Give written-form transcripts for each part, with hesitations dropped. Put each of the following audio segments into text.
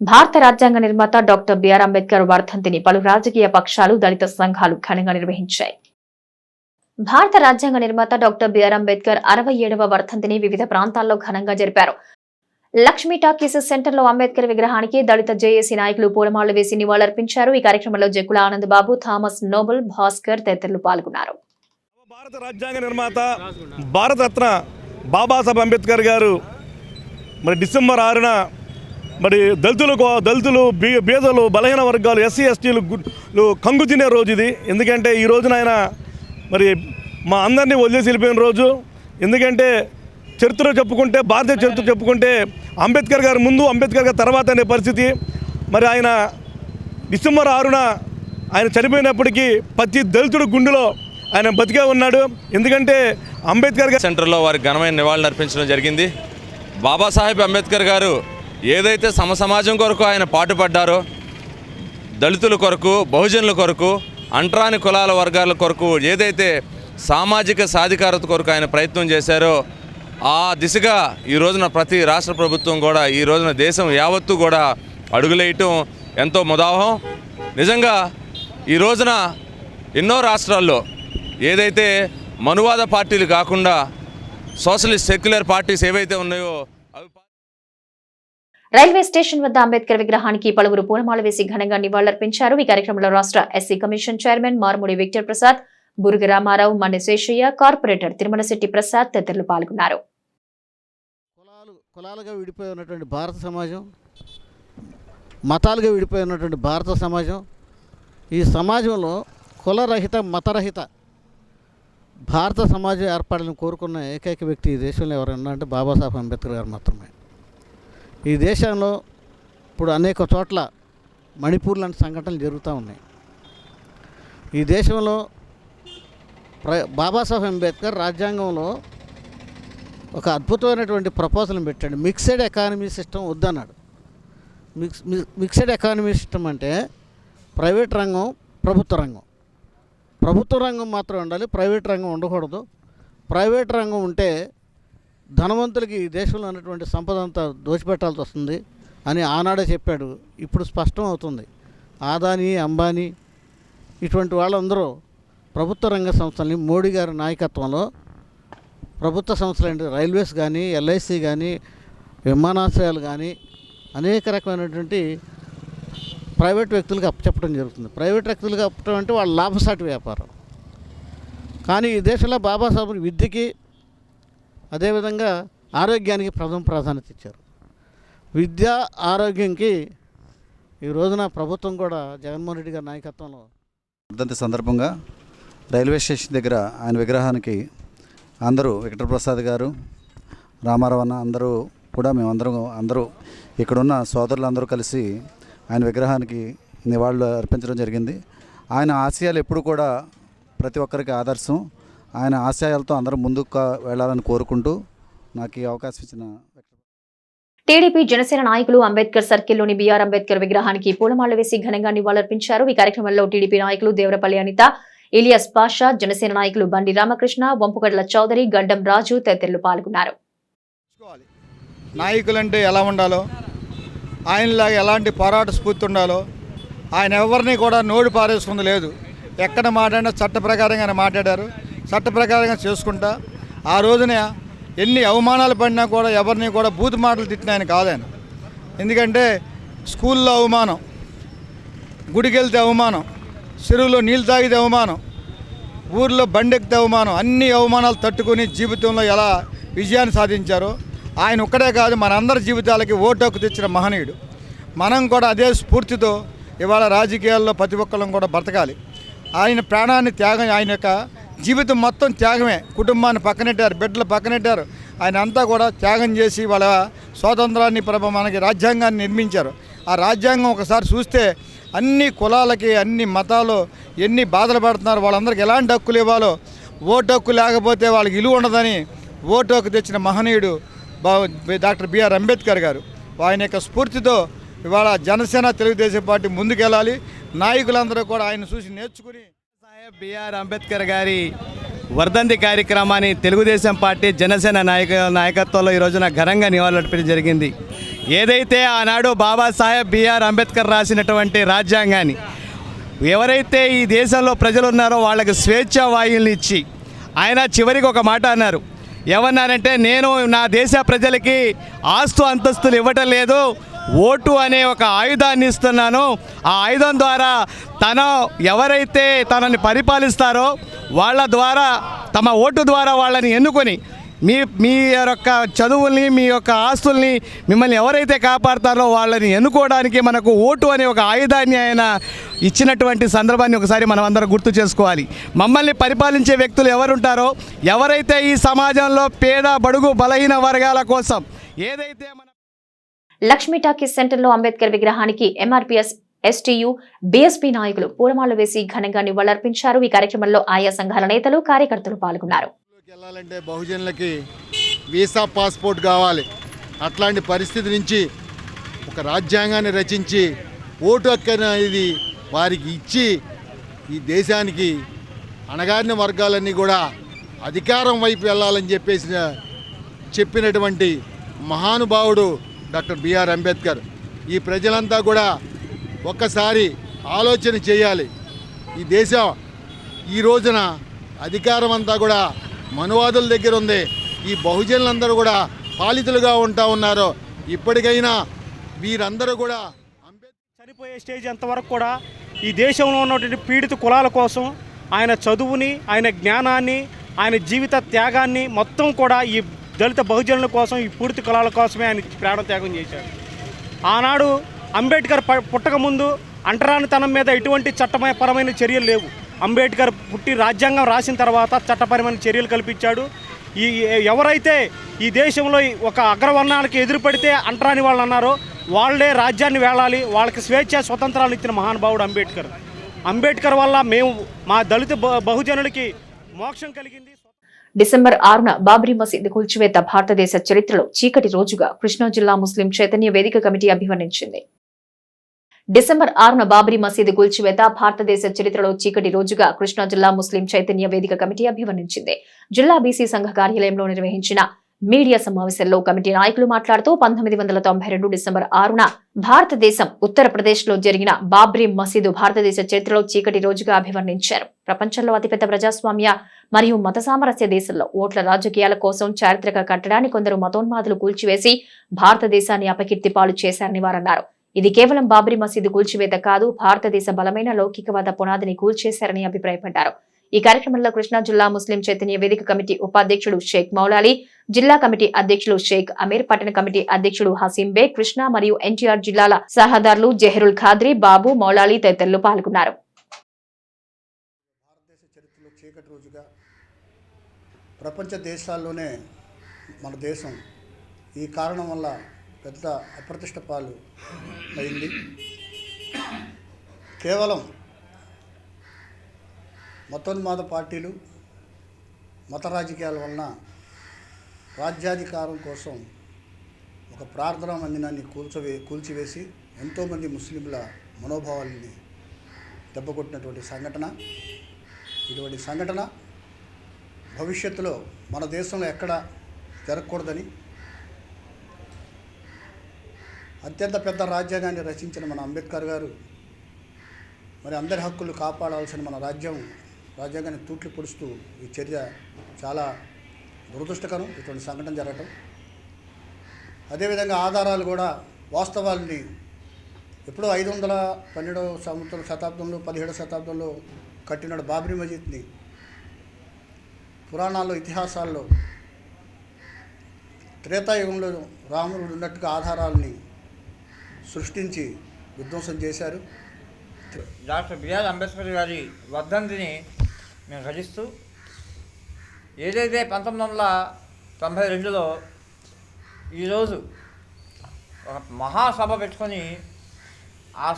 భారత రాజ్యాంగ నిర్మాత డాక్టర్ బిఆర్ అంబేద్కర్ వర్ధంతిని పలు రాజకీయ పక్షాలు, దళిత సంఘాలు ఘనంగా నిర్వహించాయి. భారత రాజ్యాంగ నిర్మాత డాక్టర్ బిఆర్ అంబేద్కర్ 67వ వర్ధంతిని వివిధ ప్రాంతాల్లో ఘనంగా జరిపారు. లక్ష్మీ టాకీస్ సెంటర్లో అంబేద్కర్ విగ్రహానికి దళిత జేఏసీ నాయకులు పూలమాలలు వేసి నివాళులర్పించారు. ఈ కార్యక్రమంలో జక్కుల ఆనంద్ బాబు, థామస్ నోబుల్, భాస్కర్ తదితరులు పాల్గొన్నారు. భారత రాజ్యాంగ నిర్మాత భారతరత్న బాబాసాహెబ్ అంబేద్కర్ గారు డిసెంబర్ 6న దళితులు, బీదలు, బలహీన వర్గాలు, ఎస్సీ ఎస్టీలు కంగు తినే రోజు ఇది. ఎందుకంటే ఈ రోజున ఆయన మా అందరినీ వదిలేసి వెళ్ళిపోయిన రోజు. ఎందుకంటే చరిత్ర చెప్పుకుంటే, భారతీయ చరిత్ర చెప్పుకుంటే అంబేద్కర్ గారి ముందు, అంబేద్కర్ గారి తర్వాత అనే పరిస్థితి. ఆయన డిసెంబర్ 6న ఆయన చనిపోయినప్పటికీ ప్రతి దళితుడు గుండెలో ఆయన బతికే ఉన్నాడు. ఎందుకంటే అంబేద్కర్ గారి సెంటర్లో వారికి ఘనమైన నివాళులు అర్పించడం జరిగింది. బాబాసాహెబ్ అంబేద్కర్ గారు ఏదైతే సమాజం కొరకు ఆయన పాటుపడ్డారో, దళితుల కొరకు, బహుజనుల కొరకు, అంటరాని కులాల వర్గాల కొరకు ఏదైతే సామాజిక సాధికారత కొరకు ఆయన ప్రయత్నం చేశారో, ఆ దిశగా ఈ రోజున ప్రతి రాష్ట్ర ప్రభుత్వం కూడా, ఈ రోజున దేశం యావత్తు కూడా అడుగులేయటం ఎంతో ముదావహం. నిజంగా ఈ రోజున ఎన్నో రాష్ట్రాల్లో ఏదైతే మనువాద పార్టీలు కాకుండా సోషలిస్ట్ సెక్యులర్ పార్టీస్ ఏవైతే ఉన్నాయో అవి రైల్వే స్టేషన్ వద్ద అంబేద్కర్ విగ్రహానికి పలువురు పూలమాల వేసి ఘనంగా నివాళులర్పించారు. ఈ కార్యక్రమంలో రాష్ట్ర SC commission chairman Marmudi Victor Prasad, Buruga Ramarao, Manne Seshaiah, corporator Tirumalasetti Prasad తదితరులు పాల్గొన్నారు. కులాలుగా విడిపోయి ఉన్నటువంటి భారత సమాజం, మతాలుగా విడిపోయి ఉన్నటువంటి భారత సమాజం, ఈ సమాజంలో కులరహిత, మతరహిత భారత సమాజం ఏర్పాటును కోరుకున్న ఏకైక వ్యక్తి ఈ దేశంలో ఎవరైనా అంటే బాబాసాహెబ్ అంబేద్కర్ గారు మాత్రమే. ఈ దేశంలో ఇప్పుడు అనేక చోట్ల మణిపూర్ లాంటి సంఘటనలు జరుగుతూ ఉన్నాయి. ఈ దేశంలో బాబాసాహెబ్ అంబేద్కర్ రాజ్యాంగంలో ఒక అద్భుతమైనటువంటి ప్రపోజల్ని పెట్టాడు. మిక్స్డ్ ఎకానమీ సిస్టమ్ వద్దన్నాడు. మిక్స్డ్ ఎకానమీ సిస్టమ్ అంటే ప్రైవేట్ రంగం, ప్రభుత్వ రంగం మాత్రం ఉండాలి, ప్రైవేట్ రంగం ఉండకూడదు. ప్రైవేట్ రంగం ఉంటే ధనవంతులకి ఈ దేశంలో ఉన్నటువంటి సంపద అంతా దోచిపెట్టాల్సి వస్తుంది అని ఆనాడే చెప్పాడు. ఇప్పుడు స్పష్టం అవుతుంది. ఆదాని, అంబానీ ఇటువంటి వాళ్ళందరూ ప్రభుత్వ రంగ సంస్థల్ని మోడీ గారి నాయకత్వంలో ప్రభుత్వ సంస్థలు రైల్వేస్ కానీ, ఎల్ఐసి కానీ, విమానాశ్రయాలు కానీ అనేక రకమైనటువంటి ప్రైవేట్ వ్యక్తులకు అప్పచెప్పడం జరుగుతుంది. ప్రైవేట్ వ్యక్తులకు అప్పడం అంటే వాళ్ళ లాభసాటి వ్యాపారం. కానీ ఈ దేశంలో బాబాసాహెబ్ విద్యకి, అదేవిధంగా ఆరోగ్యానికి ప్రథమ ప్రాధాన్యత ఇచ్చారు. విద్య, ఆరోగ్యంకి ఈ రోజున ప్రభుత్వం కూడా జగన్మోహన్ రెడ్డి గారి నాయకత్వంలో వర్ధంతి సందర్భంగా రైల్వే స్టేషన్ దగ్గర ఆయన విగ్రహానికి అందరూ, విక్టర్ ప్రసాద్ గారు, రామారావు అన్న అందరూ కూడా అందరూ ఇక్కడున్న సోదరులందరూ కలిసి ఆయన విగ్రహానికి నివాళులు అర్పించడం జరిగింది. ఆయన ఆశయాలు ఎప్పుడు కూడా ప్రతి ఒక్కరికి ఆదర్శం. ఆయన ఆశయాలతో అందరూ ముందుకు వెళ్ళాలని కోరుకుంటూ నాకు ఈ అవకాశం ఇచ్చిన టీడీపీ, జనసేన నాయకులు అంబేద్కర్ సర్కిల్లోని బిఆర్ అంబేద్కర్ విగ్రహానికి పూలమాల వేసి ఘనంగా నివాళులర్పించారు. ఈ కార్యక్రమంలో టీడీపీ నాయకులు దేవరపల్లి అనిత, ఇలియాస్ పాషా, జనసేన నాయకులు బండి రామకృష్ణ, వంపుగడ్ల చౌదరి, గడ్డం రాజు తదితరులు పాల్గొన్నారు. నాయకులంటే ఎలా ఉండాలో, ఆయనలాగా ఎలాంటి పోరాట స్ఫూర్తి ఉండాలో, ఆయన ఎవరిని కూడా నోడి పారేసుకుంది లేదు. ఎక్కడ మాట్లాడినా చట్ట ప్రకారంగా మాట్లాడారు, చట్ట ప్రకారంగా చేసుకుంటా. ఆ రోజున ఎన్ని అవమానాలు పడినా కూడా ఎవరిని కూడా బూతు మాటలు తిట్టిన ఆయన కాదాయన. ఎందుకంటే స్కూల్లో అవమానం, గుడికి వెళ్తే అవమానం, చెరువులో నీళ్ళు తాగితే అవమానం, ఊర్లో బండెక్కితే అవమానం, అన్ని అవమానాలు తట్టుకొని జీవితంలో ఎలా విజయాన్ని సాధించారో ఆయన ఒక్కడే కాదు, మనందరి జీవితాలకి ఓటు హక్కు తెచ్చిన మహనీయుడు. మనం కూడా అదే స్ఫూర్తితో ఇవాళ రాజకీయాల్లో ప్రతి ఒక్కళ్ళం కూడా బ్రతకాలి. ఆయన ప్రాణాన్ని త్యాగం, ఆయన యొక్క జీవితం మొత్తం త్యాగమే. కుటుంబాన్ని పక్కనెట్టారు, బిడ్డలు పక్కనెట్టారు. ఆయన అంతా కూడా త్యాగం చేసి వాళ్ళ స్వాతంత్రాన్ని మనకి రాజ్యాంగాన్ని నిర్మించారు. ఆ రాజ్యాంగం ఒకసారి చూస్తే అన్ని కులాలకి, అన్ని మతాలు ఎన్ని బాధలు పడుతున్నారు, వాళ్ళందరికీ ఎలాంటి హక్కులు ఇవ్వాలో, ఓటు హక్కు లేకపోతే వాళ్ళకి విలువ ఉండదని ఓటు హక్కు తెచ్చిన మహనీయుడు డాక్టర్ బిఆర్ అంబేద్కర్ గారు. ఆయన యొక్క స్ఫూర్తితో ఇవాళ జనసేన, తెలుగుదేశం పార్టీ ముందుకెళ్ళాలి. నాయకులందరూ కూడా ఆయన చూసి నేర్చుకుని బిఆర్ అంబేద్కర్ గారి వర్ధంతి కార్యక్రమాన్ని తెలుగుదేశం పార్టీ జనసేన నాయకత్వంలో ఈ రోజున ఘనంగా నివాళులర్పించడం జరిగింది. ఏదైతే ఆనాడు బాబాసాహెబ్ బిఆర్ అంబేద్కర్ రాసినటువంటి రాజ్యాంగాన్ని ఎవరైతే ఈ దేశంలో ప్రజలు ఉన్నారో వాళ్ళకి స్వేచ్ఛా వాయువుల్ని ఇచ్చి ఆయన చివరికి ఒక మాట అన్నారు. ఏమన్నారంటే, నేను నా దేశ ప్రజలకి ఆస్తు అంతస్తులు ఇవ్వటం లేదు, ఓటు అనే ఒక ఆయుధాన్ని ఇస్తున్నాను. ఆ ఆయుధం ద్వారా ఎవరైతే తనని పరిపాలిస్తారో వాళ్ళ ద్వారా, తమ ఓటు ద్వారా వాళ్ళని ఎన్నుకొని మీ యొక్క చదువుల్ని, మీ యొక్క ఆస్తుల్ని మిమ్మల్ని ఎవరైతే కాపాడతారో వాళ్ళని ఎన్నుకోవడానికి మనకు ఓటు అనే ఒక ఆయుధాన్ని ఆయన ఇచ్చినటువంటి సందర్భాన్ని ఒకసారి మనం అందరం గుర్తు చేసుకోవాలి. మమ్మల్ని పరిపాలించే వ్యక్తులు ఎవరుంటారో, ఎవరైతే ఈ సమాజంలో పేద బడుగు బలహీన వర్గాల కోసం ఏదైతే లక్ష్మీ టాకీస్ సెంటర్లో అంబేద్కర్ విగ్రహానికి ఎంఆర్పీఎస్ ఎస్టీయూ బీఎస్పీ నాయకులు పూలమాలలు వేసి ఘనంగా నివాళులర్పించారు. ఈ కార్యక్రమంలో ఆయా సంఘాల నేతలు, కార్యకర్తలు పాల్గొన్నారు. వెళ్ళాలంటే బహుజనులకి వీసా పాస్పోర్ట్ కావాలి. అట్లాంటి పరిస్థితి నుంచి ఒక రాజ్యాంగాన్ని రచించి ఓటు హక్కు అనేది వారికి ఇచ్చి ఈ దేశానికి అణగారిన వర్గాలన్నీ కూడా అధికారం వైపు వెళ్ళాలని చెప్పినటువంటి మహానుభావుడు డాక్టర్ బిఆర్ అంబేద్కర్. ఈ ప్రజలంతా కూడా ఒక్కసారి ఆలోచన చేయాలి. ఈ దేశం ఈ రోజున అధికారం అంతా కూడా మనువాదుల దగ్గర ఉంది. ఈ బహుజనులందరూ కూడా పాలితులుగా ఉన్నారు. ఇప్పటికైనా వీరందరూ కూడా చనిపోయే స్టేజ్ అంతవరకు కూడా ఈ దేశంలో ఉన్నటువంటి పీడిత కులాల కోసం ఆయన చదువుని, ఆయన జ్ఞానాన్ని, ఆయన జీవిత త్యాగాన్ని మొత్తం కూడా ఈ దళిత బహుజనుల కోసం, ఈ పీడిత కులాల కోసమే ఆయన ప్రాణ త్యాగం చేశాడు. ఆనాడు అంబేద్కర్ పుట్టకముందు అంటరానితనం మీద ఎటువంటి చట్టపరమైన చర్యలు లేవు. అంబేద్కర్ పుట్టి రాజ్యాంగం రాసిన తర్వాత చట్టపరమైన చర్యలు కల్పించాడు. ఎవరైతే ఈ దేశంలో ఒక అగ్రవర్ణాలకు ఎదురుపడితే అంటరాని వాళ్ళు అన్నారో వాళ్ళే రాజ్యాన్ని వేళాలి, వాళ్ళకి స్వేచ్ఛ స్వతంత్రాలు ఇచ్చిన మహానుభావుడు అంబేద్కర్. అంబేద్కర్ వల్ల మా దళిత బహుజనులకి మోక్షం కలిగింది. డిసెంబర్ 6న బాబ్రీ మసీద్ కూల్చివేత భారతదేశ చరిత్రలో చీకటి రోజుగా కృష్ణా జిల్లా ముస్లిం చైతన్య వేదిక కమిటీ అభివర్ణించింది. డిసెంబర్ 6న బాబ్రీ మసీదు కూల్చివేత భారతదేశ చరిత్రలో చీకటి రోజుగా కృష్ణా జిల్లా ముస్లిం చైతన్య వేదిక కమిటీ అభివర్ణించింది. జిల్లా బీసీ సంఘ కార్యాలయంలో నిర్వహించిన మీడియా సమావేశంలో కమిటీ నాయకులు మాట్లాడుతూ 1992 డిసెంబర్ 6న భారతదేశం ఉత్తరప్రదేశ్ లో జరిగిన బాబ్రీ మసీదు భారతదేశ చరిత్రలో చీకటి రోజుగా అభివర్ణించారు. ప్రపంచంలో అతిపెద్ద ప్రజాస్వామ్య మరియు మత సామరస్య దేశంలో ఓట్ల రాజకీయాల కోసం చారిత్రక కట్టడాన్ని కొందరు మతోన్మాదులు కూల్చివేసి భారతదేశాన్ని అపకీర్తి పాలు చేశారని వారన్నారు. ఇది కేవలం బాబ్రీ మసీదు కూల్చివేత కాదు, భారతదేశ బలమైన లౌకికవాద పునాదిని కూల్చేశారని అభిప్రాయపడ్డారు. ఈ కార్యక్రమంలో కృష్ణా జిల్లా ముస్లిం చైతన్య వేదిక కమిటీ ఉపాధ్యక్షుడు షేక్ మౌలాలి, జిల్లా కమిటీ అధ్యక్షులు షేక్ అమీర్, పట్టణ కమిటీ అధ్యక్షుడు హసీం బేగ్, కృష్ణా మరియు ఎన్టీఆర్ జిల్లాల సహదారులు జహరుల్ ఖాద్రి, బాబు, మౌలాలి తదితరులు పాల్గొన్నారు. భారతదేశ చరిత్రలో చీకటి రోజుగా ప్రపంచ దేశాల్లోనే మన దేశం ఈ కారణం వల్ల పెద్ద అప్రతిష్ట పాలు అయింది. కేవలం మతోన్మాద పార్టీలు, మత రాజకీయాల వలన రాజ్యాధికారం కోసం ఒక ప్రార్థనా మందిరాన్ని కూల్చివేసి ఎంతోమంది ముస్లింల మనోభావాలని దెబ్బకొట్టినటువంటి సంఘటన. ఇటువంటి సంఘటన భవిష్యత్తులో మన దేశంలో ఎక్కడ జరగకూడదని అత్యంత పెద్ద రాజ్యాంగాన్ని రచించిన మన అంబేద్కర్ గారు మరి అందరి హక్కులు కాపాడాల్సిన మన రాజ్యాంగాన్ని తూట్లు పొడుస్తూ ఈ చర్య చాలా దురదృష్టకరం. ఇటువంటి సంఘటన జరగటం, అదేవిధంగా ఆధారాలు కూడా వాస్తవాల్ని ఎప్పుడో 512వ శతాబ్దంలో 17వ శతాబ్దంలో కట్టిన బాబ్రీ మసీద్ని పురాణాల్లో, ఇతిహాసాల్లో త్రేతాయుగంలో రాముడు ఉన్నట్టుగా ఆధారాలని సృష్టించి విధ్వంసం చేశారు. డాక్టర్ బిఆర్ అంబేద్కర్ గారి వర్ధంతిని మేము హరిస్తూ ఏదైతే 1992లో ఈరోజు ఒక మహాసభ పెట్టుకొని ఆ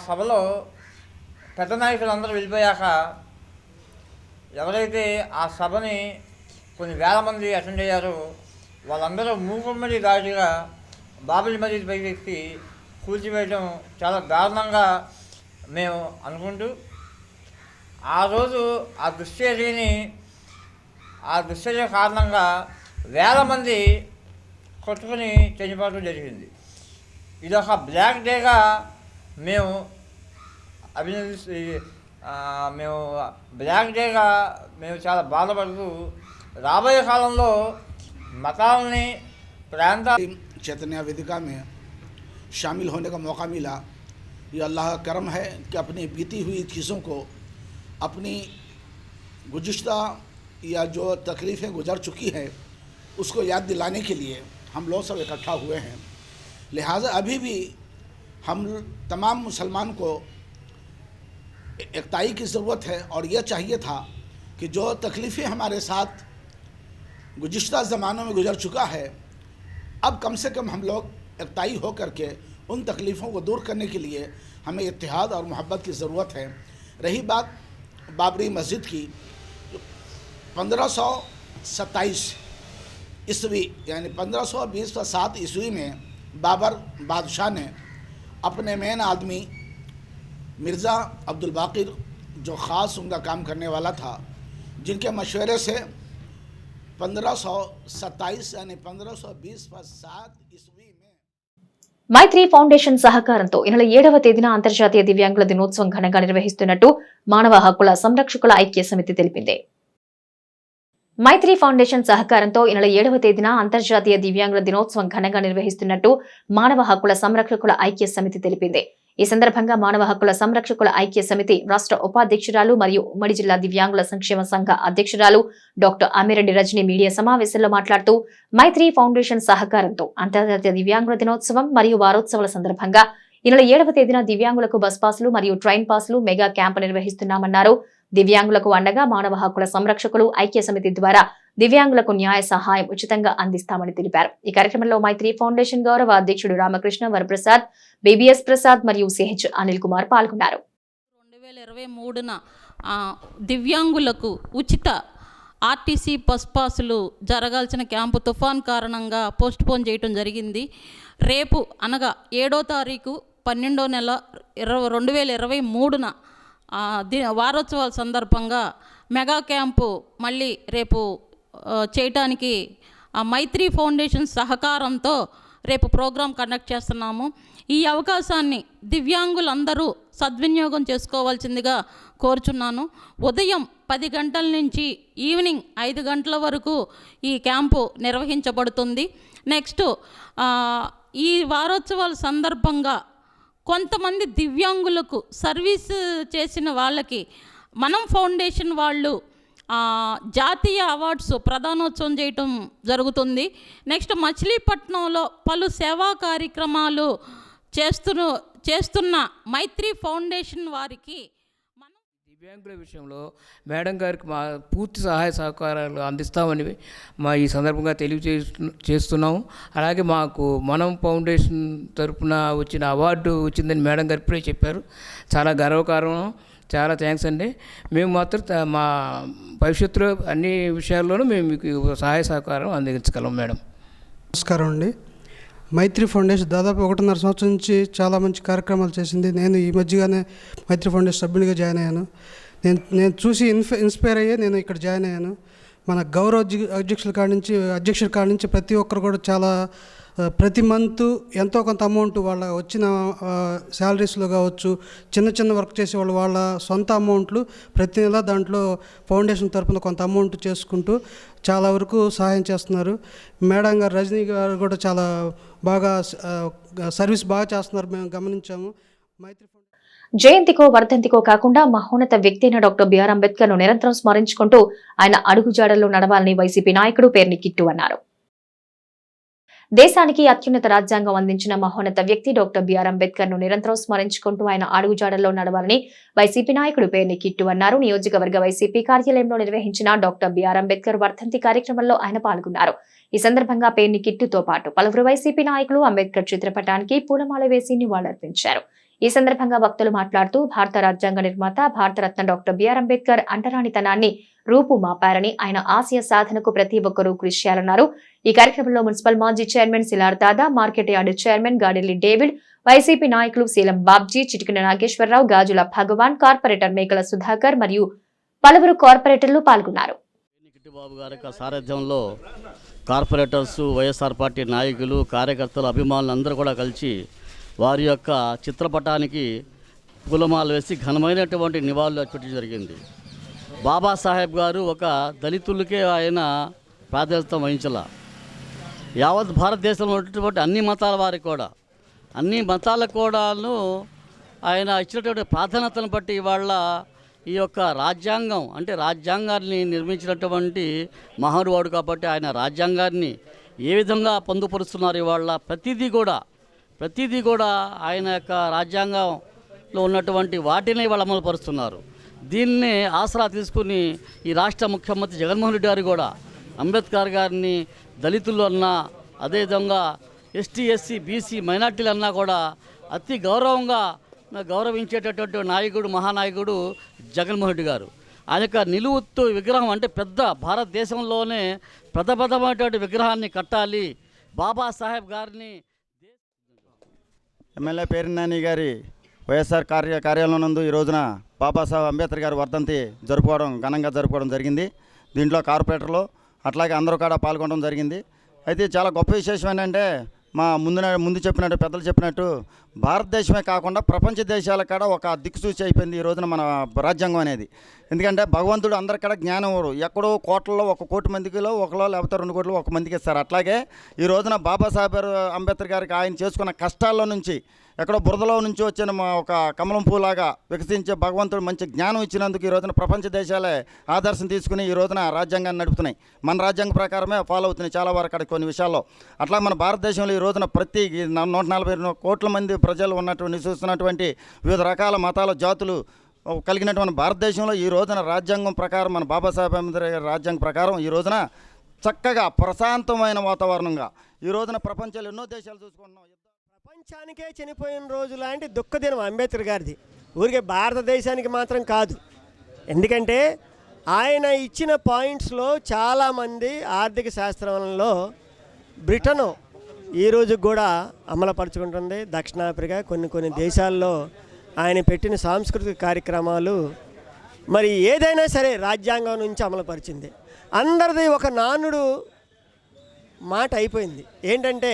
సభలో పెద్ద నాయకులందరూ వెళ్ళిపోయాక ఎవరైతే ఆ సభని కొన్ని వేల మంది అటెండ్ అయ్యారో వాళ్ళందరూ మూకుమ్మడి దాడిగా బాబ్రీ మసీద్ పైకి కూల్చివేయడం చాలా దారుణంగా మేము అనుకుంటూ ఆ రోజు ఆ దుశ్చర్యని ఆ దుశ్చర్య కారణంగా వేల మంది కొట్టుకుని చనిపోవడం జరిగింది. ఇదొక బ్లాక్ డేగా మేము బ్లాక్ డేగా మేము చాలా బాధపడుతూ రాబోయే కాలంలో మతాలని चैतन्य वेदिका में शामिल होने का मौका मिला। ये अल्लाह का करम है कि अपनी बीती हुई चीज़ों को, अपनी गुज़िश्ता या जो तकलीफ़ें गुजर चुकी हैं उसको याद दिलाने के लिए हम लोग सब इकट्ठा हुए हैं। लिहाजा अभी भी हम तमाम मुसलमान को एकताई की ज़रूरत है और यह चाहिए था कि जो तकलीफ़ें हमारे साथ गुज़िश्ता ज़मानों में गुजर चुका है, अब कम से कम हम लोग एकताई हो करके उन तकलीफ़ों को दूर करने के लिए हमें इत्तेहाद और मोहब्बत की ज़रूरत है। रही बात बाबरी मस्जिद की, 1527 ईस्वी यानी 1527 ईस्वी में बाबर बादशाह ने अपने मेन आदमी मिर्ज़ा अब्दुल बाकिर जो ख़ास उनका काम करने वाला था, जिनके मशवरे से 1527 यानी 1527 ईस्वी में మైత్రి ఫౌండేషన్ సహకారంతో ఈ నెల 7వ తేదీన అంతర్జాతీయ దివ్యాంగుల దినోత్సవం ఘనంగా నిర్వహిస్తున్నట్టు మానవ హక్కుల సంరక్షకుల ఐక్య సమితి తెలిపింది. మైత్రి ఫౌండేషన్ సహకారంతో ఈ నెల 7వ తేదీన అంతర్జాతీయ దివ్యాంగుల దినోత్సవం ఘనంగా నిర్వహిస్తున్నట్టు మానవ హక్కుల సంరక్షకుల ఐక్య సమితి తెలిపింది. ఈ సందర్భంగా మానవ హక్కుల సంరక్షకుల ఐక్య సమితి రాష్ట్ర ఉపాధ్యక్షురాలు మరియు ఉమ్మడి జిల్లా దివ్యాంగుల సంక్షేమ సంఘ అధ్యక్షురాలు డాక్టర్ అమిరెడ్డి రజని మీడియా సమావేశంలో మాట్లాడుతూ మైత్రి ఫౌండేషన్ సహకారంతో అంతర్జాతీయ దివ్యాంగుల దినోత్సవం మరియు వారోత్సవాల సందర్భంగా ఈ నెల 7వ తేదీన దివ్యాంగులకు బస్ పాసులు మరియు ట్రైన్ పాసులు మెగా క్యాంపు నిర్వహిస్తున్నామన్నారు. దివ్యాంగులకు అండగా మానవ హక్కుల సంరక్షకులు ఐక్య సమితి ద్వారా దివ్యాంగులకు న్యాయ సహాయం ఉచితంగా అందిస్తామని తెలిపారు. ఈ కార్యక్రమంలో మైత్రి ఫౌండేషన్ గౌరవ అధ్యక్షుడు రామకృష్ణ వరప్రసాద్, బీబీఎస్ ప్రసాద్ మరియు సిహెచ్ అనిల్ కుమార్ పాల్గొన్నారు. 2023న దివ్యాంగులకు ఉచిత ఆర్టీసీ బస్ పాసులు జరగాల్సిన క్యాంపు తుఫాన్ కారణంగా పోస్ట్పోన్ చేయడం జరిగింది. రేపు అనగా 7వ తారీఖు 12వ నెల 2023న వారోత్సవాల సందర్భంగా మెగా క్యాంపు మళ్ళీ రేపు చేయటానికి మైత్రి ఫౌండేషన్ సహకారంతో రేపు ప్రోగ్రాం కండక్ట్ చేస్తున్నాము. ఈ అవకాశాన్ని దివ్యాంగులందరూ సద్వినియోగం చేసుకోవాల్సిందిగా కోరుచున్నాను. ఉదయం 10 గంటల నుంచి ఈవినింగ్ 5 గంటల వరకు ఈ క్యాంపు నిర్వహించబడుతుంది. నెక్స్ట్ ఈ వారోత్సవాల సందర్భంగా కొంతమంది దివ్యాంగులకు సర్వీస్ చేసిన వాళ్ళకి మనం ఫౌండేషన్ వాళ్ళు జాతీయ అవార్డ్స్ ప్రదానోత్సవం చేయటం జరుగుతుంది. నెక్స్ట్ మచిలీపట్నంలో పలు సేవా కార్యక్రమాలు చేస్తున్న మైత్రి ఫౌండేషన్ వారికి దివ్యాంగుల విషయంలో మేడం గారికి మా పూర్తి సహాయ సహకారాలు అందిస్తామని ఈ సందర్భంగా తెలియజేస్తున్నాము. అలాగే మాకు మనం ఫౌండేషన్ తరఫున వచ్చిన అవార్డు వచ్చిందని మేడం గారు ఇప్పుడే చెప్పారు. చాలా గర్వకారణం. చాలా థ్యాంక్స్ అండి. మేము మాత్రం మా భవిష్యత్తులో అన్ని విషయాల్లోనూ మేము మీకు సహాయ సహకారం అందించగలం మేడం. నమస్కారం అండి. మైత్రి ఫౌండేషన్ దాదాపు 1.5 సంవత్సరం నుంచి చాలా మంచి కార్యక్రమాలు చేసింది. నేను ఈ మధ్యగానే మైత్రి ఫౌండేషన్ సభ్యునిగా జాయిన్ అయ్యాను. నేను చూసి ఇన్స్పైర్ అయ్యే నేను ఇక్కడ జాయిన్ అయ్యాను. మన గౌరవ అధ్యక్షుల కాడి నుంచి ప్రతి ఒక్కరు కూడా చాలా ప్రతి మంత్ ఎంతో కొంత అమౌంట్ వాళ్ళ వచ్చిన శాలరీస్లో కావచ్చు, చిన్న వర్క్ చేసేవాళ్ళు వాళ్ళ సొంత అమౌంట్లు ప్రతి నెల దాంట్లో ఫౌండేషన్ తరఫున కొంత అమౌంట్ చేసుకుంటూ చాలా వరకు సహాయం చేస్తున్నారు. మేడం గారు రజనీ గారు కూడా చాలా బాగా సర్వీస్ బాగా చేస్తున్నారు, మేము గమనించాము. జయంతికో వర్ధంతికో కాకుండా మహోన్నత వ్యక్తి అయిన డాక్టర్ బిఆర్ అంబేద్కర్ ను నిరంతరం స్మరించుకుంటూ ఆయన అడుగుజాడల్లో నడవాలని వైసీపీ నాయకుడు పేర్ని కిట్టు అన్నారు. దేశానికి అత్యున్నత రాజ్యాంగం అందించిన మహోన్నత వ్యక్తి డాక్టర్ బిఆర్ అంబేద్కర్ ను నిరంతరం స్మరించుకుంటూ ఆయన అడుగుజాడల్లో నడవాలని వైసీపీ నాయకుడు పేర్ని కిట్టు అన్నారు. నియోజకవర్గ వైసీపీ కార్యాలయంలో నిర్వహించిన డాక్టర్ బిఆర్ అంబేద్కర్ వర్ధంతి కార్యక్రమంలో ఆయన పాల్గొన్నారు. ఈ సందర్భంగా పేర్ని కిట్టుతో పాటు పలువురు వైసీపీ నాయకులు అంబేద్కర్ చిత్రపటానికి పూలమాల వేసి నివాళులర్పించారు. ఈ సందర్భంగా వక్తలు మాట్లాడుతూ భారత రాజ్యాంగ నిర్మాత భారతరత్న డాక్టర్ బిఆర్ అంబేద్కర్ అంటరానితనాన్ని రూపుమాపారని, ఆయన ఆశయ సాధనకు ప్రతి ఒక్కరూ కృషి చేయాలన్నారు. ఈ కార్యక్రమంలో మున్సిపల్ మాజీ chairman Silar Dada, market yard chairman Gadelli David, YCP నాయకులు శీలం బాబ్జీ, చిటికిన నాగేశ్వరరావు, గాజుల భగవాన్, కార్పొరేటర్ మేకల సుధాకర్ మరియు పలువురు కార్పొరేటర్లు పాల్గొన్నారు. చిట్టిబాబు గారి యొక్క సారథ్యంలో కార్పొరేటర్సు, వైఎస్ఆర్ పార్టీ నాయకులు, కార్యకర్తలు, అభిమానులు అందరూ కూడా కలిసి వారి యొక్క చిత్రపటానికి పూలమాల వేసి ఘనమైనటువంటి నివాళులు అర్పించడం జరిగింది. బాబాసాహెబ్ గారు ఒక దళితులకే ఆయన ప్రాధాన్యత వహించాల. యావత్ భారతదేశంలో ఉన్నటువంటి అన్ని మతాల వారికి కూడా, అన్ని మతాలకు కూడాను ఆయన ఇచ్చినటువంటి ప్రాధాన్యతను బట్టి ఇవాళ ఈ యొక్క రాజ్యాంగం అంటే రాజ్యాంగాన్ని నిర్మించినటువంటి మహానుభావుడు కాబట్టి ఆయన రాజ్యాంగాన్ని ఏ విధంగా పొందుపరుస్తున్నారు ఇవాళ ప్రతిదీ కూడా ఆయన యొక్క రాజ్యాంగంలో ఉన్నటువంటి వాటిని ఇవాళ అమలుపరుస్తున్నారు. దీన్ని ఆసరా తీసుకుని ఈ రాష్ట్ర ముఖ్యమంత్రి జగన్మోహన్ రెడ్డి గారు కూడా అంబేద్కర్ గారిని దళితులు అన్నా, అదేవిధంగా ఎస్టీ, ఎస్సీ, బీసీ, మైనార్టీలు అన్నా కూడా అతి గౌరవించేటటువంటి నాయకుడు, మహానాయకుడు జగన్మోహన్ రెడ్డి గారు. ఆయన యొక్క నిలువెత్తు విగ్రహం అంటే పెద్ద భారతదేశంలోనే ప్రథమమైనటువంటి విగ్రహాన్ని కట్టాలి. బాబాసాహెబ్ గారిని ఎమ్మెల్యే పేర్నాని గారి వైఎస్ఆర్ కార్యాలయం నందు ఈ రోజున బాబాసాహెబ్ అంబేద్కర్ గారి వర్ధంతి ఘనంగా జరుపుకోవడం జరిగింది. దీంట్లో కార్పొరేటర్లు అట్లాగే అందరూ కూడా పాల్గొనడం జరిగింది. అయితే చాలా గొప్ప విశేషం ఏంటంటే మా ముందు చెప్పినట్టు పెద్దలు చెప్పినట్టు భారతదేశమే కాకుండా ప్రపంచ దేశాల కాడ ఒక దిక్సూచి అయిపోయింది ఈ రోజున మన రాజ్యాంగం అనేది. ఎందుకంటే భగవంతుడు అందరికడ జ్ఞానం ఇవ్వరు. ఎక్కడో కోట్లలో 1 కోటి మందికిలో ఒకలో లేకపోతే 2 కోట్లు 1 మందికి ఇస్తారు. అట్లాగే ఈ రోజున బాబాసాహెబ్ అంబేద్కర్ గారికి ఆయన చేసుకున్న కష్టాల్లో నుంచి, ఎక్కడో బురదలో నుంచి వచ్చిన ఒక కమలం పూలాగా వికసించే భగవంతుడు మంచి జ్ఞానం ఇచ్చినందుకు ఈ రోజున ప్రపంచ దేశాలే ఆదర్శం తీసుకుని ఈ రోజున రాజ్యాంగాన్ని నడుపుతున్నాయి. మన రాజ్యాంగ ప్రకారమే ఫాలో అవుతున్నాయి చాలా వరకు అక్కడ కొన్ని విషయాల్లో. అట్లా మన భారతదేశంలో ఈ రోజున ప్రతి 140 కోట్ల మంది ప్రజలు నివసిస్తున్నటువంటి వివిధ రకాల మతాల, జాతులు కలిగినటువంటి భారతదేశంలో ఈ రోజున రాజ్యాంగం ప్రకారం, మన బాబాసాహెబ్ అంబేద్కర్ గారి రాజ్యాంగం ప్రకారం ఈ రోజున చక్కగా ప్రశాంతమైన వాతావరణంగా ఈ రోజున ప్రపంచంలో ఎన్నో దేశాలు చూసుకుంటున్నాం. ప్రపంచానికే చనిపోయిన రోజు లాంటి దుఃఖదినం అంబేద్కర్ గారిది. ఊరికే భారతదేశానికి మాత్రం కాదు. ఎందుకంటే ఆయన ఇచ్చిన పాయింట్స్లో చాలామంది ఆర్థిక శాస్త్రంలో బ్రిటను ఈ రోజు కూడా అమలుపరుచుకుంటుంది. దక్షిణాఫ్రికా కొన్ని దేశాల్లో ఆయన పెట్టిన సాంస్కృతిక కార్యక్రమాలు మరి ఏదైనా సరే రాజ్యాంగం నుంచి అమలుపరిచింది. అందరిది ఒక నానుడు మాట అయిపోయింది. ఏంటంటే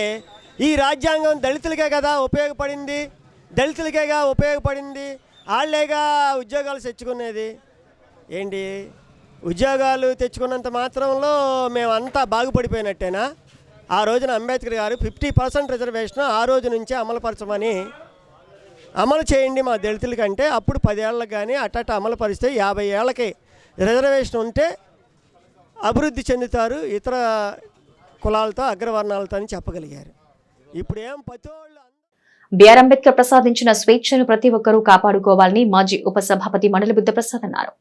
ఈ రాజ్యాంగం దళితులకే కదా ఉపయోగపడింది, వాళ్ళేగా ఉద్యోగాలు తెచ్చుకునేది. ఏంటి ఉద్యోగాలు తెచ్చుకున్నంత మాత్రంలో మేమంతా బాగుపడిపోయినట్టేనా? ఆ రోజున అంబేద్కర్ గారు 50% రిజర్వేషన్ ఆ రోజు నుంచే అమలు చేయండి మా దళితుల కంటే, అప్పుడు 10 ఏళ్ళకి కానీ అట్ట అమలు పరిస్తే 50 ఏళ్ళకి రిజర్వేషన్ ఉంటే అభివృద్ధి చెందుతారు ఇతర కులాలతో, అగ్రవర్ణాలతో అని చెప్పగలిగారు. ఇప్పుడు ఏం బిఆర్ అంబేద్కర్ ప్రసాదించిన స్వేచ్ఛను ప్రతి ఒక్కరూ కాపాడుకోవాలని మాజీ ఉపసభాపతి మండలి బుద్ధప్రసాద్ అన్నారు.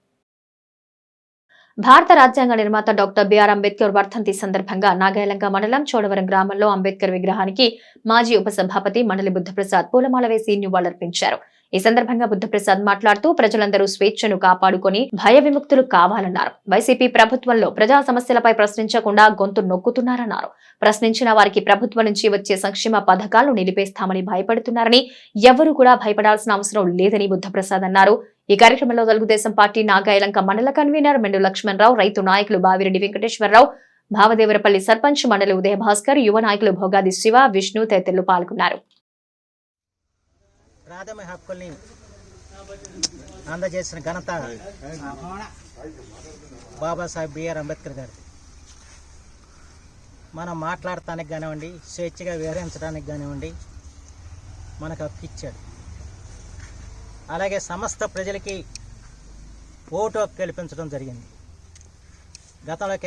భారత రాజ్యాంగ నిర్మాత డాక్టర్ బిఆర్ అంబేద్కర్ వర్ధంతి సందర్భంగా నాగాయలంక మండలం చోడవరం గ్రామంలో అంబేద్కర్ విగ్రహానికి మాజీ ఉపసభాపతి మండలి బుద్ధప్రసాద్ పూలమాల వేసి నివాళులర్పించారు. ఈ సందర్భంగా బుద్ధప్రసాద్ మాట్లాడుతూ ప్రజలందరూ స్వేచ్ఛను కాపాడుకొని భయ విముక్తులు కావాలన్నారు. వైసీపీ ప్రభుత్వంలో ప్రజా సమస్యలపై ప్రశ్నించకుండా గొంతు నొక్కుతున్నారన్నారు. ప్రశ్నించిన వారికి ప్రభుత్వం నుంచి వచ్చే సంక్షేమ పథకాలు నిలిపేస్తామని భయపడుతున్నారని, ఎవరూ కూడా భయపడాల్సిన అవసరం లేదని బుద్ధప్రసాద్ అన్నారు. ఈ కార్యక్రమంలో తెలుగుదేశం పార్టీ నాగాయలంక మండల కన్వీనర్ మెండు లక్ష్మణరావు, రైతు నాయకులు బావిరెడ్డి వెంకటేశ్వరరావు, భావదేవరపల్లి సర్పంచ్ మండలి ఉదయ భాస్కర్, యువ నాయకులు భోగాది శివ, విష్ణు తదితరులు పాల్గొన్నారు. ప్రాథమిక హక్కుల్ని అందజేసిన ఘనత బాబాసాహెబ్ బిఆర్ అంబేద్కర్ గారు. మనం మాట్లాడటానికి కానివ్వండి, స్వేచ్ఛగా వివరించడానికి కానివ్వండి మనకు హక్కు ఇచ్చాడు. అలాగే సమస్త ప్రజలకి ఓటు హక్కు కల్పించడం జరిగింది. గతంలో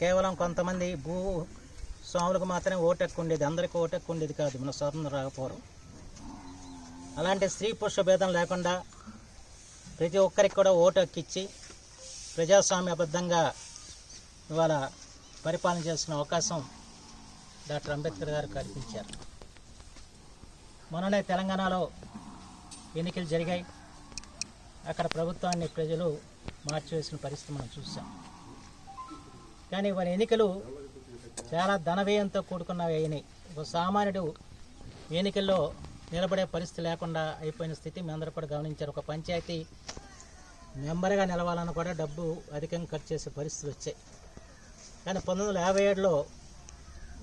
కేవలం కొంతమంది భూస్వాములకు మాత్రమే ఓటు హక్కు ఉండేది, అందరికీ ఓటు హక్కు ఉండేది కాదు మన స్వాతంత్రం రాకపోవడం. అలాంటి స్త్రీ పురుష భేదం లేకుండా ప్రతి ఒక్కరికి కూడా ఓటు హక్కు ఇచ్చి ప్రజాస్వామ్యబద్ధంగా ఇవాళ పరిపాలన చేసిన అవకాశం డాక్టర్ అంబేద్కర్ గారు కల్పించారు. మొన్ననే తెలంగాణలో ఎన్నికలు జరిగాయి. అక్కడ ప్రభుత్వాన్ని ప్రజలు మార్చివేసిన పరిస్థితి మనం చూసాం. కానీ వారి ఎన్నికలు చాలా ధనవ్యయంతో కూడుకున్నవి అయినాయి. ఒక సామాన్యుడు ఎన్నికల్లో నిలబడే పరిస్థితి లేకుండా అయిపోయిన స్థితి మీ అందరూ కూడా గమనించారు. ఒక పంచాయతీ మెంబర్గా నిలవాలన్నా కూడా డబ్బు అధికంగా ఖర్చు చేసే పరిస్థితులు వచ్చాయి. కానీ 1957లో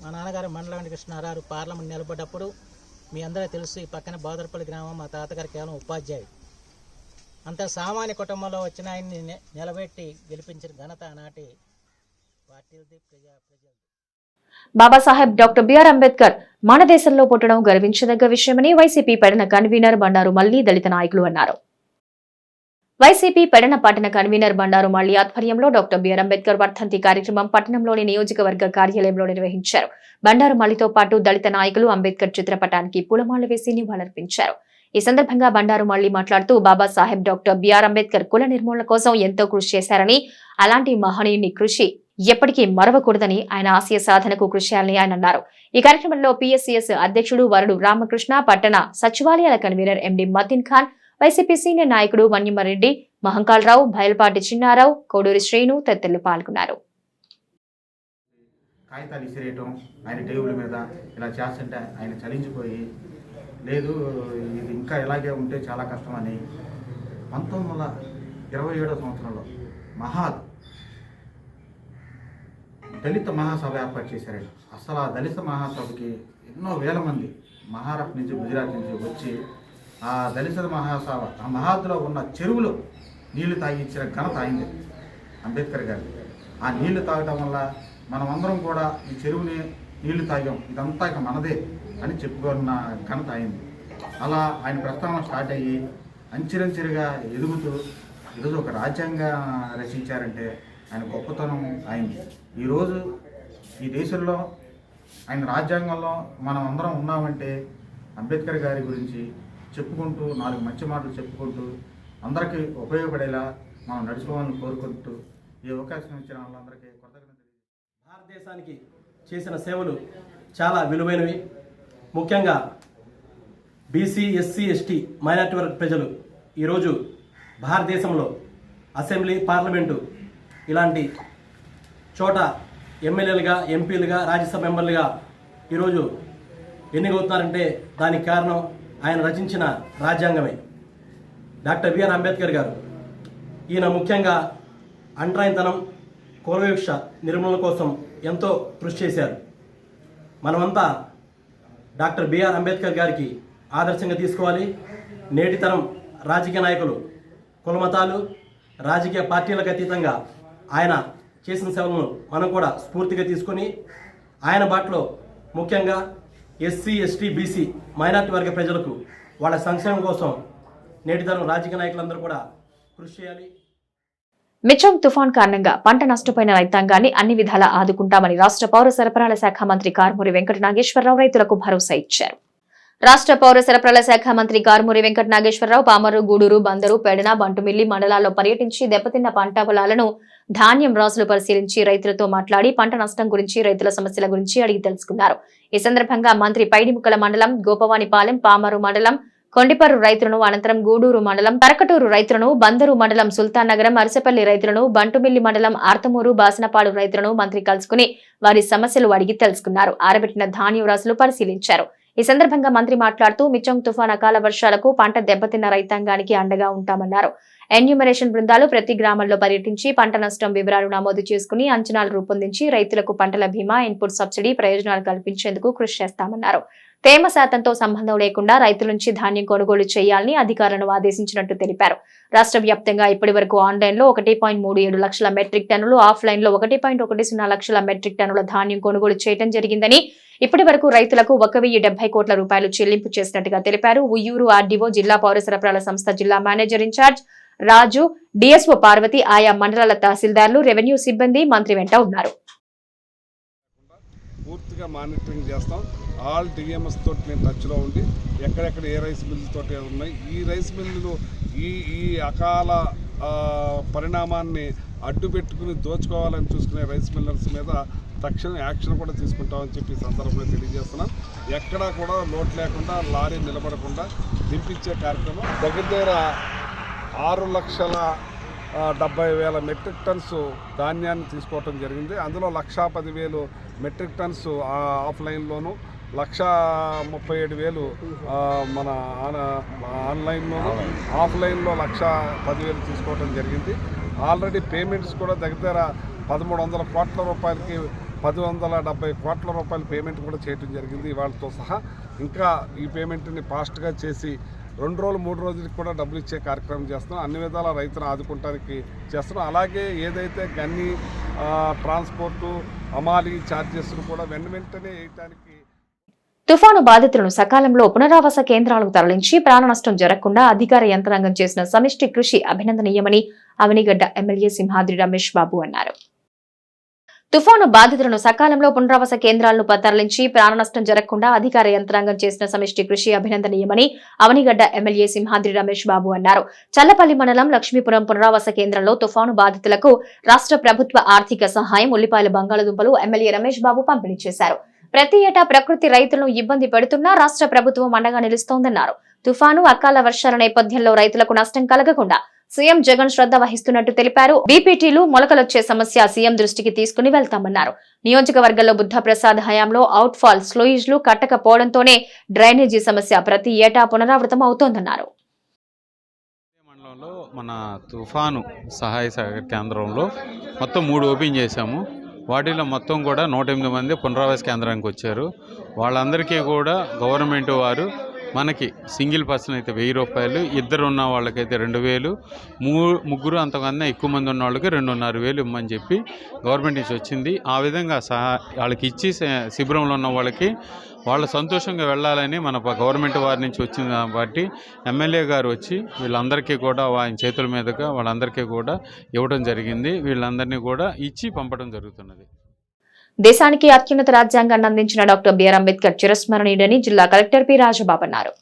మా నాన్నగారు మండల వెంకటకృష్ణారావు పార్లమెంట్ నిలబడ్డప్పుడు మీ అందరికీ తెలుసు, ఈ పక్కన బోదరపల్లి గ్రామం, మా తాతగారు కేవలం ఉపాధ్యాయుడు. అంత సామాన్య కుటుంబంలో వచ్చిన ఆయన్ని నిలబెట్టి గెలిపించిన ఘనత ఆనాటి పార్టీలది, ప్రజలది. బాబాసాహెబ్ డాక్టర్ బిఆర్ అంబేద్కర్ మన దేశంలో పుట్టడం గర్వించదగ్గ విషయమని వైసీపీ పెడన కన్వీనర్ బండారు మల్లి దళిత నాయకులు అన్నారు. వైసీపీ పెడన పట్టణ కన్వీనర్ బండారు మల్లి ఆధ్వర్యంలో డాక్టర్ బిఆర్ అంబేద్కర్ వర్ధంతి కార్యక్రమం పట్టణంలోని నియోజకవర్గ కార్యాలయంలో నిర్వహించారు. బండారు మల్లితో పాటు దళిత నాయకులు అంబేద్కర్ చిత్రపటానికి పూలమాలలు వేసి నివాళులర్పించారు. ఈ సందర్భంగా బండారు మల్లి మాట్లాడుతూ బాబాసాహెబ్ డాక్టర్ బిఆర్ అంబేద్కర్ కుల నిర్మూలన కోసం ఎంతో కృషి చేశారని, అలాంటి మహనీయుని కృషి ఎప్పటికీ మరవకూడదని, ఆయన ఆశయ సాధనకు కృషి చేయాలని ఆయన అన్నారు. ఈ కార్యక్రమంలో పిఎస్సిఎస్ అధ్యక్షుడు వరుడు రామకృష్ణ, పట్టణ సచివాలయాల కన్వీనర్ ఎండి మతిన్ ఖాన్, వైసీపీ సీనియర్ నాయకుడు వన్యమరెడ్డి, మహంకాలరావు, బయల్పాటి చిన్నారావు, కోడూరి శ్రీను తదితరులు పాల్గొన్నారు. కాగితాలు ఇసిరేయటం, ఆయన టేబుల్ మీద ఇలా చేస్తుంటే ఆయన చలించిపోయి, లేదు ఇది ఇంకా ఇలాగే ఉంటే చాలా కష్టమని 1927వ సంవత్సరంలో దళిత మహాసభ ఏర్పాటు చేశారండి. అసలు ఆ దళిత మహాసభకి ఎన్నో వేల మంది మహారాష్ట్ర నుంచి, గుజరాత్ నుంచి వచ్చి ఆ దళిత మహాసభ, ఆ మహాద్లో ఉన్న చెరువులో నీళ్లు తాగించిన ఘనత అయింది అంబేద్కర్ గారు. ఆ నీళ్లు తాగటం వల్ల మనమందరం కూడా ఈ చెరువుని నీళ్లు తాగాం, ఇదంతా ఇక మనదే అని చెప్పుకున్న ఘనత అయింది. అలా ఆయన ప్రస్థానం స్టార్ట్ అయ్యి అంచెలంచెలుగా ఎదుగుతూ ఈరోజు ఒక రాజ్యాంగం రచించారంటే ఆయన గొప్పతనం అయింది. ఈరోజు ఈ దేశంలో ఆయన రాజ్యాంగంలో మనం అందరం ఉన్నామంటే అంబేద్కర్ గారి గురించి చెప్పుకుంటూ, 4 మంచి మాటలు చెప్పుకుంటూ అందరికీ ఉపయోగపడేలా మనం నడుచుకోవాలని కోరుకుంటూ ఈ అవకాశం ఇచ్చిన వాళ్ళందరికీ కృతజ్ఞతలు. భారతదేశానికి చేసిన సేవలు చాలా విలువైనవి. ముఖ్యంగా బీసీ, ఎస్సీ, ఎస్టీ, మైనార్టీ వర్గ ప్రజలు ఈరోజు భారతదేశంలో అసెంబ్లీ, పార్లమెంటు ఇలాంటి చోట ఎమ్మెల్యేలుగా, ఎంపీలుగా, రాజ్యసభ మెంబర్లుగా ఈరోజు ఎన్నికవుతున్నారంటే దానికి కారణం ఆయన రచించిన రాజ్యాంగమే. డాక్టర్ బిఆర్ అంబేద్కర్ గారు ఈయన ముఖ్యంగా అంటరానితనం, కులవివక్ష నిర్మూలన కోసం ఎంతో కృషి చేశారు. మనమంతా డాక్టర్ బిఆర్ అంబేద్కర్ గారికి ఆదర్శంగా తీసుకోవాలి. నేటి తరం రాజకీయ నాయకులు కులమతాలు, రాజకీయ పార్టీలకు అతీతంగా ఆయన చేసిన సేవలను మనం కూడా స్ఫూర్తిగా తీసుకొని ఆయన బాటలో ముఖ్యంగా ఎస్సీ, ఎస్టీ, బీసీ, మైనార్టీ వర్గ ప్రజలకు వాళ్ళ సంక్షేమం కోసం నేటి తరం రాజకీయ నాయకులందరూ కూడా కృషి చేయాలి. మిచం తుఫాన్ కారణంగా పంట నష్టపోయిన రైతాంగాన్ని అన్ని విధాలా ఆదుకుంటామని రాష్ట్ర పౌర సరఫరాల శాఖ మంత్రి కారుమూరి వెంకట నాగేశ్వరరావు రైతులకు భరోసా ఇచ్చారు. రాష్ట్ర పౌర సరఫరాల శాఖ మంత్రి కారుమూరి వెంకట నాగేశ్వరరావు పామరు, గూడూరు, బందరు, పెడన, బంటుమిల్లి మండలాల్లో పర్యటించి దెబ్బతిన్న పంట పొలాలను, ధాన్యం రాసులు పరిశీలించి రైతులతో మాట్లాడి పంట నష్టం గురించి, రైతుల సమస్యల గురించి అడిగి తెలుసుకున్నారు. ఈ సందర్భంగా మంత్రి పైడిముక్కల మండలం, గోపవానిపాలెం, పామరు మండలం, కొండిపర్రు రైతులను, అనంతరం గూడూరు మండలం, తరకటూరు రైతులను, బందరు మండలం, సుల్తాన్ నగరం, అరసపల్లి రైతులను, బంటుమిల్లి మండలం, ఆర్తమూరు, బాసనపాడు రైతులను మంత్రి కలుసుకుని వారి సమస్యలు అడిగి తెలుసుకున్నారు. ఆరబెట్టిన ధాన్యం రాసులు పరిశీలించారు. ఈ సందర్భంగా మంత్రి మాట్లాడుతూ మిచం తుఫాన్ అకాల వర్షాలకు పంట దెబ్బతిన్న రైతాంగానికి అండగా ఉంటామన్నారు. ఎన్యూమరేషన్ బృందాలు ప్రతి గ్రామంలో పర్యటించి పంట నష్టం వివరాలు నమోదు చేసుకుని అంచనాలు రూపొందించి రైతులకు పంటల బీమా, ఇన్పుట్ సబ్సిడీ ప్రయోజనాలు కల్పించేందుకు కృషి చేస్తామన్నారు. తేమ శాతంతో సంబంధం లేకుండా రైతుల నుంచి ధాన్యం కొనుగోలు చేయాలని అధికారులను ఆదేశించినట్టు తెలిపారు. రాష్ట్ర వ్యాప్తంగా ఇప్పటి వరకు ఆన్లైన్లో 1.37 లక్షల మెట్రిక్ టన్నులు, ఆఫ్లైన్లో 1.10 లక్షల మెట్రిక్ టన్నుల ధాన్యం కొనుగోలు చేయడం జరిగిందని, ఇప్పటి వరకు రైతులకు 1,070 కోట్ల రూపాయలు చెల్లింపు చేసినట్టుగా తెలిపారు. ఉయ్యూరు ఆర్డీఓ, జిల్లా పౌర సరఫరాల సంస్థ జిల్లా మేనేజర్ ఇన్ఛార్జ్ రాజు, డిఎస్ఓ పార్వతి, ఆయా మండలాల తహసీల్దార్లు, రెవెన్యూ సిబ్బంది మంత్రి వెంట ఉన్నారు. పూర్తిగా మానిటరింగ్ చేస్తాం. ఆల్ డిఎంఎస్ తోటి నేను టచ్లో ఉండి ఎక్కడెక్కడ ఏ రైస్ మిల్స్ తోటి ఉన్నాయి, ఈ రైస్ మిల్లులు ఈ అకాల పరిణామాన్ని అడ్డు పెట్టుకుని దోచుకోవాలని చూసుకునే రైస్ మిల్లర్స్ మీద తక్షణ యాక్షన్ కూడా తీసుకుంటామని చెప్పి సందర్భంగా తెలియజేస్తున్నాం. ఎక్కడా కూడా లోటు లేకుండా, లారీ నిలబడకుండా దింపించే కార్యక్రమం. దగ్గర 6,70,000 మెట్రిక్ టన్స్ ధాన్యాన్ని తీసుకోవటం జరిగింది. అందులో 1,10,000 మెట్రిక్ టన్స్ ఆఫ్లైన్లోను, 1,37,000 మన ఆన్లైన్లోను, ఆఫ్లైన్లో 1,10,000 తీసుకోవటం జరిగింది. ఆల్రెడీ పేమెంట్స్ కూడా దగ్గర 1300 కోట్ల రూపాయలకి 1070 కోట్ల రూపాయల పేమెంట్ కూడా చేయడం జరిగింది వాళ్ళతో సహా. ఇంకా ఈ పేమెంట్ని ఫాస్ట్గా చేసి 2 రోజులు 3 రోజులకి కూడా డబ్బులు ఇచ్చే కార్యక్రమం చేస్తున్నాం. అన్ని విధాల రైతును ఆదుకోవడానికి చేస్తున్నాం. అలాగే ఏదైతే గన్ని ట్రాన్స్పోర్టు అమాలి ఛార్జెస్ను కూడా వెంటనే వేయటానికి తుఫాను బాధితులను సకాలంలో పునరావాస కేంద్రాలకు తరలించి ప్రాణ నష్టం జరగకుండా అధికార యంత్రాంగం చేసిన సమిష్టి కృషి అభినందనీయమని అవనిగడ్డ ఎమ్మెల్యే సింహాద్రి రమేష్ బాబు అన్నారు. తుఫాను బాధితులను సకాలంలో పునరావాస కేంద్రాలను తరలించి ప్రాణ నష్టం జరగకుండా అధికార యంత్రాంగం చేసిన సమిష్టి కృషి అభినందనీయమని అవనిగడ్డ ఎమ్మెల్యే సింహాద్రి రమేష్ బాబు అన్నారు. చల్లపల్లి మండలం లక్ష్మీపురం పునరావాస కేంద్రంలో తుఫాను బాధితులకు రాష్ట్ర ప్రభుత్వ ఆర్థిక సహాయం ఉల్లిపాయల బంగాళదుంపలు ఎమ్మెల్యే రమేష్ బాబు పంపిణీ చేశారు. ప్రతి ఏటా ప్రకృతి రైతులను ఇబ్బంది పెడుతున్నా రాష్ట్ర ప్రభుత్వం అండగా నిలుస్తోందన్నారు. తుఫాను అకాల వర్షాల నేపథ్యంలో రైతులకు నష్టం కలగకుండా సీఎం జగన్ శ్రద్ధ వహిస్తున్నట్టు తెలిపారు. బీపీటీలు మొలకలొచ్చే సమస్య సీఎం దృష్టికి తీసుకుని వెళ్తామన్నారు. నియోజకవర్గంలో బుద్ధప్రసాద్ హయాంలో అవుట్ ఫాల్ స్లోయిజ్లు కట్టకపోవడంతోనే డ్రైనేజీ సమస్య ప్రతి ఏటా పునరావృతం అవుతోందన్నారు. మండలంలో మన తుఫాను సహాయ సహకార కేంద్రంలో మొత్తం 3 ఓపెన్ చేశాము. వాటిలో మొత్తం కూడా 108 మంది పునరావాస కేంద్రానికి వచ్చారు. వాళ్ళందరికీ కూడా గవర్నమెంట్ వారు మనకి సింగిల్ పర్సన్ అయితే 1000 రూపాయలు, ఇద్దరు ఉన్న వాళ్ళకైతే 2000, ముగ్గురు అంతకన్నా ఎక్కువ మంది ఉన్న వాళ్ళకి 2500 ఇవ్వమని చెప్పి గవర్నమెంట్ నుంచి వచ్చింది. ఆ విధంగా వాళ్ళకి ఇచ్చి శిబిరంలో ఉన్న వాళ్ళకి వాళ్ళు సంతోషంగా వెళ్ళాలని మన గవర్నమెంట్ వారి నుంచి వచ్చింది కాబట్టి ఎమ్మెల్యే గారు వచ్చి వీళ్ళందరికీ కూడా ఆయన చేతుల మీదుగా వాళ్ళందరికీ కూడా ఇవ్వడం జరిగింది. వీళ్ళందరినీ కూడా ఇచ్చి పంపడం జరుగుతున్నది. దేశానికి అత్యున్నత రాజ్యాంగాన్ని అందించిన డాక్టర్ బిఆర్ అంబేద్కర్ చిరస్మరణీయుడని జిల్లా కలెక్టర్ పి రాజబాబు అన్నారు.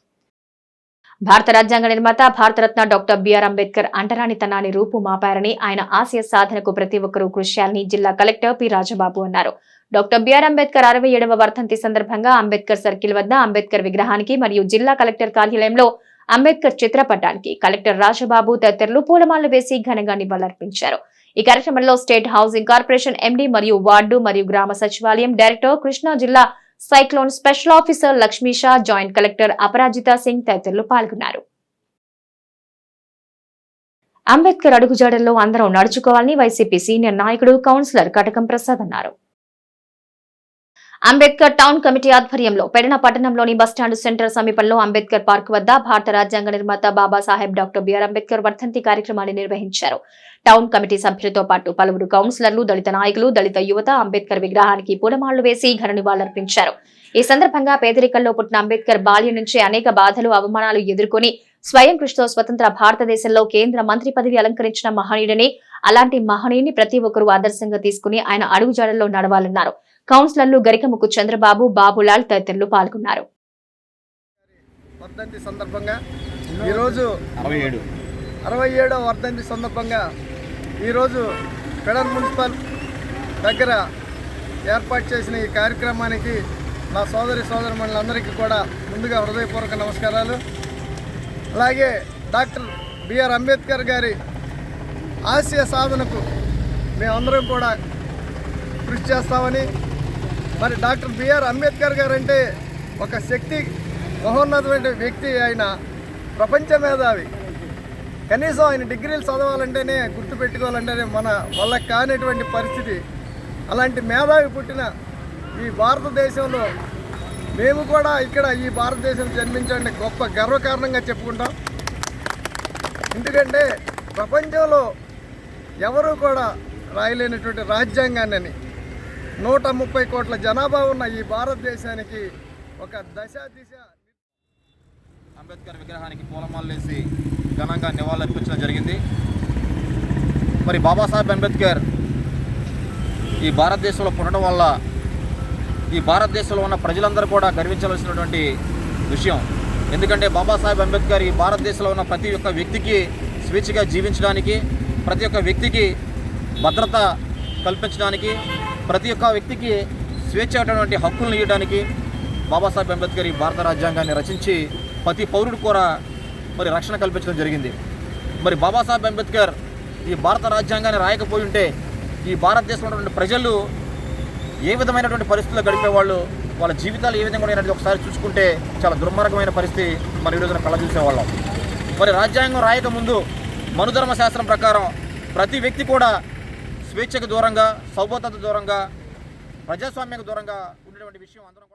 భారత రాజ్యాంగ నిర్మాత భారతరత్న డాక్టర్ బిఆర్ అంబేద్కర్ అంటరానితనాన్ని రూపుమాపారని, ఆయన ఆశయ సాధనకు ప్రతి ఒక్కరూ కృషి చేయాలని జిల్లా కలెక్టర్ పి రాజబాబు అన్నారు. డాక్టర్ బిఆర్ అంబేద్కర్ 67వ వర్ధంతి సందర్భంగా అంబేద్కర్ సర్కిల్ వద్ద అంబేద్కర్ విగ్రహానికి మరియు జిల్లా కలెక్టర్ కార్యాలయంలో అంబేద్కర్ చిత్రపటానికి కలెక్టర్ రాజబాబు తదితరులు పూలమాలలు వేసి ఘనంగా నివాళులర్పించారు. ఈ కార్యక్రమంలో స్టేట్ హౌసింగ్ కార్పొరేషన్ ఎండీ మరియు వార్డు మరియు గ్రామ సచివాలయం డైరెక్టర్, కృష్ణా జిల్లా cyclone special officer Lakshmisha, joint collector Aparajitha Singh తదితరులు పాల్గొన్నారు. అంబేద్కర్ అడుగుజాడల్లో అందరం నడుచుకోవాలని వైసీపీ సీనియర్ నాయకుడు కౌన్సిలర్ కటకం ప్రసాద్ అన్నారు. అంబేద్కర్ టౌన్ కమిటీ ఆధ్వర్యంలో పెడన పట్టణంలోని బస్టాండ్ సెంటర్ సమీపంలో అంబేద్కర్ పార్క్ వద్ద భారత రాజ్యాంగ నిర్మాత బాబాసాహెబ్ డాక్టర్ బిఆర్ అంబేద్కర్ వర్ధంతి కార్యక్రమాన్ని నిర్వహించారు. టౌన్ కమిటీ సభ్యులతో పాటు పలువురు కౌన్సిలర్లు, దళిత నాయకులు, దళిత యువత అంబేద్కర్ విగ్రహానికి పూలమాలలు వేసి ఘన నివాళులర్పించారు. ఈ సందర్భంగా పేదరికంలో పుట్టిన అంబేద్కర్ బాల్యం నుంచి అనేక బాధలు, అవమానాలు ఎదుర్కొని స్వయం కృషితో స్వతంత్ర భారతదేశంలో కేంద్ర మంత్రి పదవి అలంకరించిన మహనీయుడని, అలాంటి మహనీయుని ప్రతి ఒక్కరూ ఆదర్శంగా తీసుకుని ఆయన అడుగుజాడల్లో నడవాలన్నారు. కౌన్సిలర్లు గరికముక్కు చంద్రబాబు, బాబులాల్ తదితరులు పాల్గొన్నారు. వర్ధంతి సందర్భంగా ఈరోజు 67వ వర్ధంతి సందర్భంగా ఈరోజు పెడన్ మున్సిపల్ దగ్గర ఏర్పాటు చేసిన ఈ కార్యక్రమానికి నా సోదరిమణులందరికీ కూడా ముందుగా హృదయపూర్వక నమస్కారాలు. అలాగే డాక్టర్ బిఆర్ అంబేద్కర్ గారి ఆశయ సాధనకు మేమందరం కూడా కృషి చేస్తామని, మరి డాక్టర్ బిఆర్ అంబేద్కర్ గారు అంటే ఒక శక్తి మహోన్నతమైన వ్యక్తి. ఆయన ప్రపంచ మేధావి. కనీసం ఆయన డిగ్రీలు చదవాలంటేనే, గుర్తుపెట్టుకోవాలంటేనే మన వల్ల కానిటువంటి పరిస్థితి. అలాంటి మేధావి పుట్టిన ఈ భారతదేశంలో మేము కూడా ఇక్కడ ఈ భారతదేశం జన్మించండి గొప్ప గర్వకారణంగా చెప్పుకుంటాం. ఎందుకంటే ప్రపంచంలో ఎవరూ కూడా రాయలేనటువంటి రాజ్యాంగాన్ని 130 కోట్ల జనాభా ఉన్న ఈ భారతదేశానికి ఒక దిశ అంబేద్కర్ విగ్రహానికి పూలమాలలేసి ఘనంగా నివాళులర్పించడం జరిగింది. మరి బాబాసాహెబ్ అంబేద్కర్ ఈ భారతదేశంలో పుట్టడం వల్ల ఈ భారతదేశంలో ఉన్న ప్రజలందరూ కూడా గర్వించవలసినటువంటి విషయం. ఎందుకంటే బాబాసాహెబ్ అంబేద్కర్ ఈ భారతదేశంలో ఉన్న ప్రతి ఒక్క వ్యక్తికి స్వేచ్ఛగా జీవించడానికి, ప్రతి ఒక్క వ్యక్తికి భద్రత కల్పించడానికి, ప్రతి ఒక్క వ్యక్తికి స్వేచ్ఛటువంటి హక్కులను ఇవ్వడానికి బాబాసాహెబ్ అంబేద్కర్ ఈ భారత రాజ్యాంగాన్ని రచించి ప్రతి పౌరుడు కూడా మరి రక్షణ కల్పించడం జరిగింది. మరి బాబాసాహెబ్ అంబేద్కర్ ఈ భారత రాజ్యాంగాన్ని రాయకపోయి ఉంటే ఈ భారతదేశంలో ఉన్నటువంటి ప్రజలు ఏ విధమైనటువంటి పరిస్థితుల్లో గడిపేవాళ్ళు, వాళ్ళ జీవితాలు ఏ విధంగా ఉండేది ఒకసారి చూసుకుంటే చాలా దుర్మార్గమైన పరిస్థితి మన ఈ రోజున కళ్ళ చూసేవాళ్ళం. మరి రాజ్యాంగం రాయకముందు మనుధర్మ శాస్త్రం ప్రకారం ప్రతి వ్యక్తి కూడా స్వేచ్ఛకు దూరంగా, సౌభోదతకు దూరంగా, ప్రజాస్వామ్యానికి దూరంగా ఉండేటువంటి విషయం అందరం